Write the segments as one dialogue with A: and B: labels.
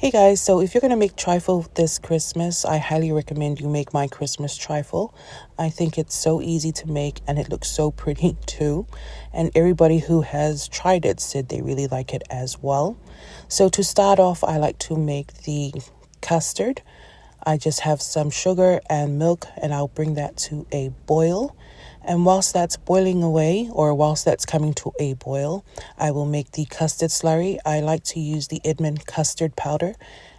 A: Hey guys, so if you're going to make trifle this Christmas, I highly recommend you make my Christmas trifle. I think it's so easy to make and it looks so pretty too. And everybody who has tried it said they really like it as well. So to start off, I like to make the custard. I just have some sugar and milk and I'll bring that to a boil. And whilst that's boiling away, or whilst that's coming to a boil, I will make the custard slurry. I like to use the Edmonds custard powder.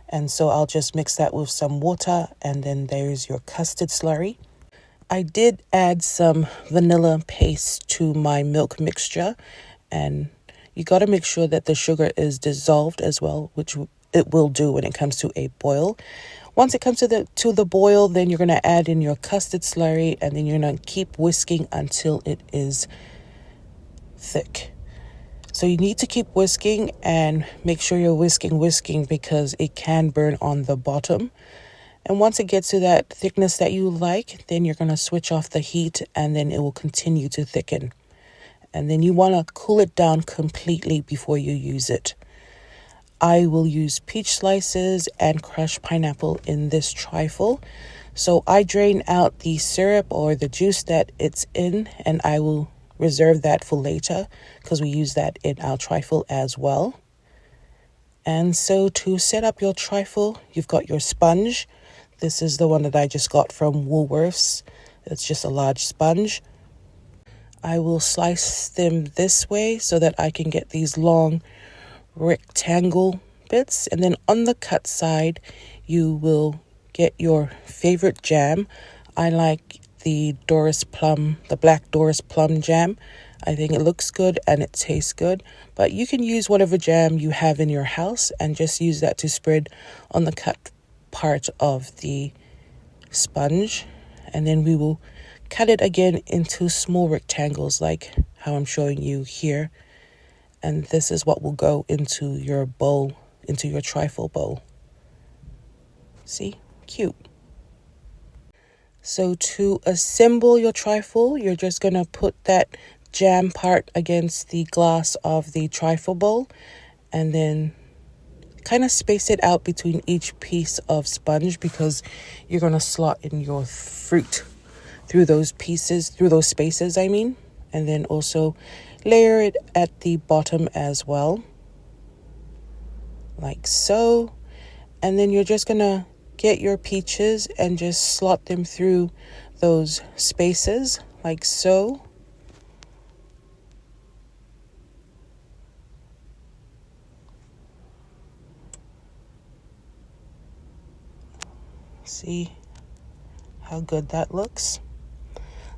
A: And so I'll just mix that with some water, and then there's your custard slurry. I did add some vanilla paste to my milk mixture. And you got to make sure that the sugar is dissolved as well, which it will do when it comes to a boil. Once it comes to the boil, then you're going to add in your custard slurry, and then you're going to keep whisking until it is thick. So you need to keep whisking and make sure you're whisking because it can burn on the bottom. And once it gets to that thickness that you like, then you're going to switch off the heat and then it will continue to thicken. And then you want to cool it down completely before you use it. I will use peach slices and crushed pineapple in this trifle. So I drain out the syrup or the juice that it's in, and I will reserve that for later because we use that in our trifle as well. And so to set up your trifle, you've got your sponge. This is the one that I just got from Woolworths. It's just a large sponge. I will slice them this way so that I can get these long rectangle bits, and then on the cut side you will get your favorite jam. I like the Doris plum, the black Doris plum jam. I think it looks good and it tastes good, but you can use whatever jam you have in your house and just use that to spread on the cut part of the sponge. And then we will cut it again into small rectangles like how I'm showing you here. And this is what will go into your bowl, into your trifle bowl. See? Cute. So to assemble your trifle, you're just going to put that jam part against the glass of the trifle bowl and then kind of space it out between each piece of sponge because you're going to slot in your fruit through those spaces, and then also layer it at the bottom as well, like so. And then you're just gonna get your peaches and just slot them through those spaces, like so. See how good that looks?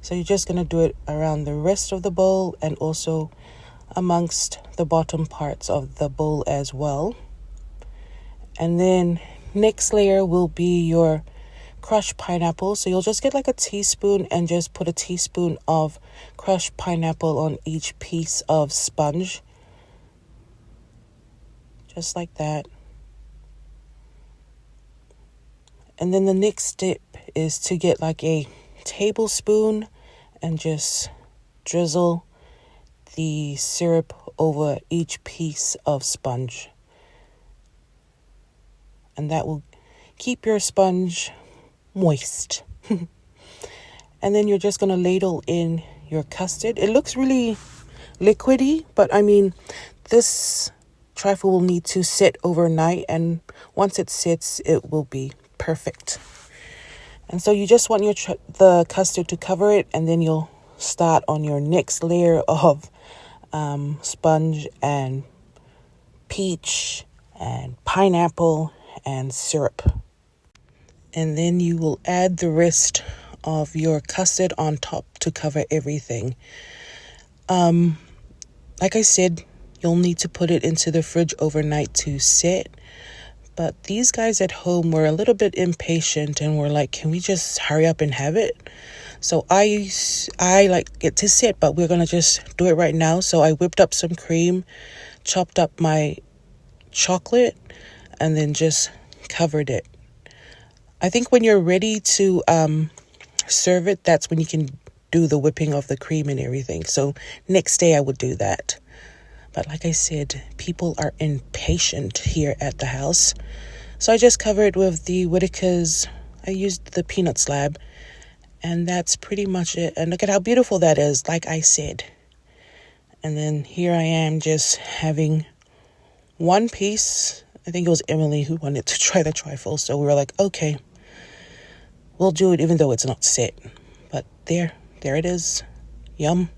A: So you're just going to do it around the rest of the bowl and also amongst the bottom parts of the bowl as well. And then next layer will be your crushed pineapple. So you'll just get like a teaspoon and just put a teaspoon of crushed pineapple on each piece of sponge. Just like that. And then the next step is to get like a tablespoon and just drizzle the syrup over each piece of sponge. And that will keep your sponge moist. And then you're just going to ladle in your custard. It looks really liquidy, but this trifle will need to sit overnight, and once it sits, it will be perfect. And so you just want the custard to cover it, and then you'll start on your next layer of sponge and peach and pineapple and syrup. And then you will add the rest of your custard on top to cover everything. Like I said, you'll need to put it into the fridge overnight to sit. But these guys at home were a little bit impatient and were like, can we just hurry up and have it? So I like it to sit, but we're going to just do it right now. So I whipped up some cream, chopped up my chocolate, and then just covered it. I think when you're ready to serve it, that's when you can do the whipping of the cream and everything. So next day I would do that. But like I said, people are impatient here at the house. So I just covered with the whittakers. I used the peanut slab, and that's pretty much it. And look at how beautiful that is, like I said. And then here I am just having one piece. I think it was Emily who wanted to try the trifle, so we were like, okay, we'll do it even though it's not set. But there it is. Yum.